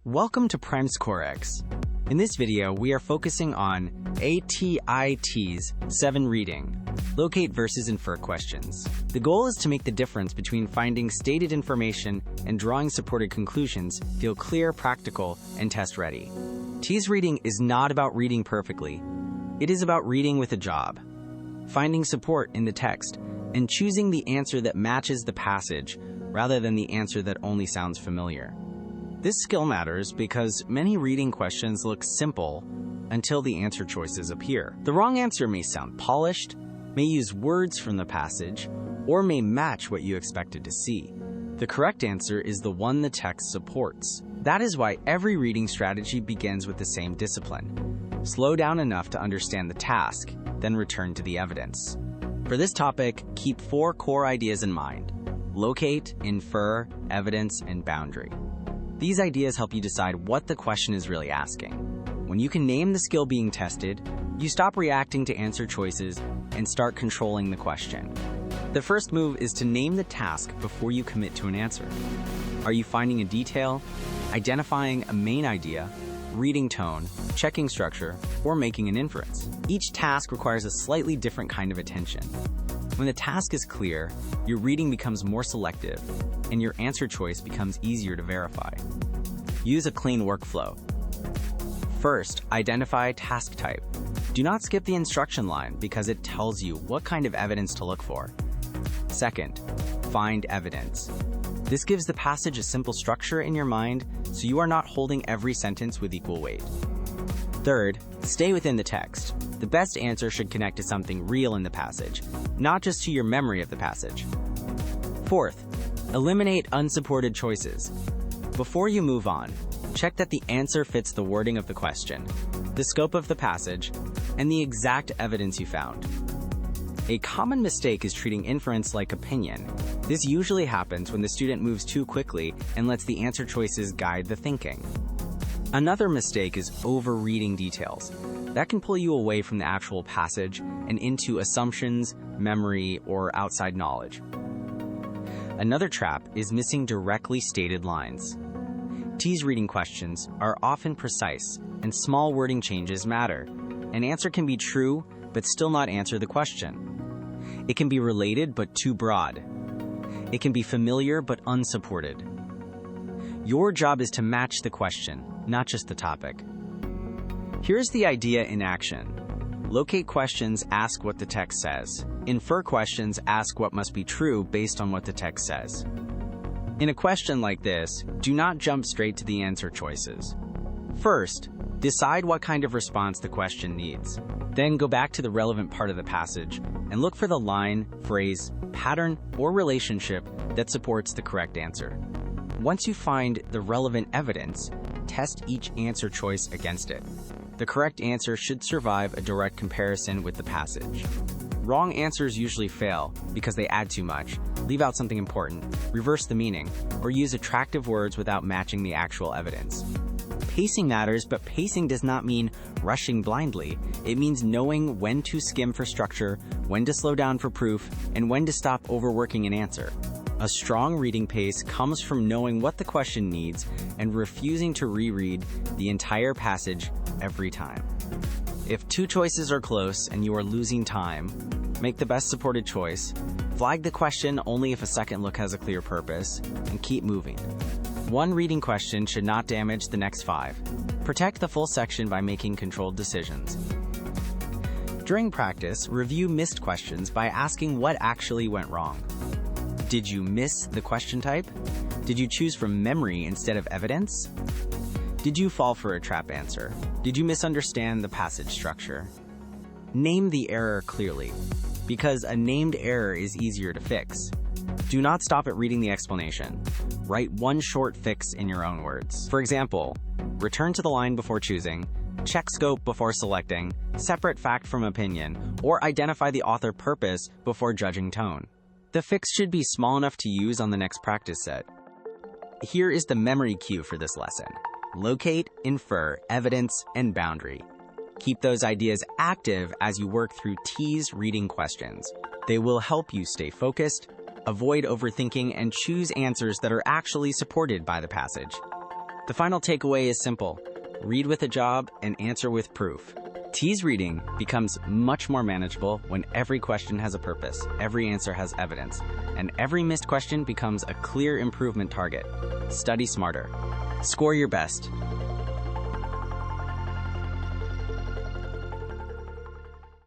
Welcome to PrimeScoreX. In this video, we are focusing on ATI TEAS 7 reading, locate versus infer questions. The goal is to make the difference between finding stated information and drawing supported conclusions feel clear, practical, and test-ready. TEAS reading is not about reading perfectly. It is about reading with a job, finding support in the text, and choosing the answer that matches the passage rather than the answer that only sounds familiar. This skill matters because many reading questions look simple until the answer choices appear. The wrong answer may sound polished, may use words from the passage, or may match what you expected to see. The correct answer is the one the text supports. That is why every reading strategy begins with the same discipline. Slow down enough to understand the task, then return to the evidence. For this topic, keep 4 core ideas in mind: locate, infer, evidence, and boundary. These ideas help you decide what the question is really asking. When you can name the skill being tested, you stop reacting to answer choices and start controlling the question. The first move is to name the task before you commit to an answer. Are you finding a detail, identifying a main idea, reading tone, checking structure, or making an inference? Each task requires a slightly different kind of attention. When the task is clear, your reading becomes more selective, and your answer choice becomes easier to verify. Use a clean workflow. First, identify task type. Do not skip the instruction line because it tells you what kind of evidence to look for. Second, find evidence. This gives the passage a simple structure in your mind, so you are not holding every sentence with equal weight. Third, stay within the text. The best answer should connect to something real in the passage, not just to your memory of the passage. Fourth, eliminate unsupported choices. Before you move on, check that the answer fits the wording of the question, the scope of the passage, and the exact evidence you found. A common mistake is treating inference like opinion. This usually happens when the student moves too quickly and lets the answer choices guide the thinking. Another mistake is over-reading details. That can pull you away from the actual passage and into assumptions, memory, or outside knowledge. Another trap is missing directly stated lines. TEAS reading questions are often precise, and small wording changes matter. An answer can be true, but still not answer the question. It can be related, but too broad. It can be familiar, but unsupported. Your job is to match the question, not just the topic. Here's the idea in action. Locate questions, ask what the text says. Infer questions, ask what must be true based on what the text says. In a question like this, do not jump straight to the answer choices. First, decide what kind of response the question needs. Then go back to the relevant part of the passage and look for the line, phrase, pattern, or relationship that supports the correct answer. Once you find the relevant evidence, test each answer choice against it. The correct answer should survive a direct comparison with the passage. Wrong answers usually fail because they add too much, leave out something important, reverse the meaning, or use attractive words without matching the actual evidence. Pacing matters, but pacing does not mean rushing blindly. It means knowing when to skim for structure, when to slow down for proof, and when to stop overworking an answer. A strong reading pace comes from knowing what the question needs and refusing to reread the entire passage every time. If 2 choices are close and you are losing time, make the best supported choice, flag the question only if a second look has a clear purpose, and keep moving. 1 reading question should not damage the next 5. Protect the full section by making controlled decisions. During practice, review missed questions by asking what actually went wrong. Did you miss the question type? Did you choose from memory instead of evidence? Did you fall for a trap answer? Did you misunderstand the passage structure? Name the error clearly, because a named error is easier to fix. Do not stop at reading the explanation. Write 1 short fix in your own words. For example, return to the line before choosing, check scope before selecting, separate fact from opinion, or identify the author purpose before judging tone. The fix should be small enough to use on the next practice set. Here is the memory cue for this lesson. Locate, infer, evidence, and boundary. Keep those ideas active as you work through TEAS reading questions. They will help you stay focused, avoid overthinking, and choose answers that are actually supported by the passage. The final takeaway is simple. Read with a job and answer with proof. TEAS reading becomes much more manageable when every question has a purpose, every answer has evidence, and every missed question becomes a clear improvement target. Study smarter. Score your best.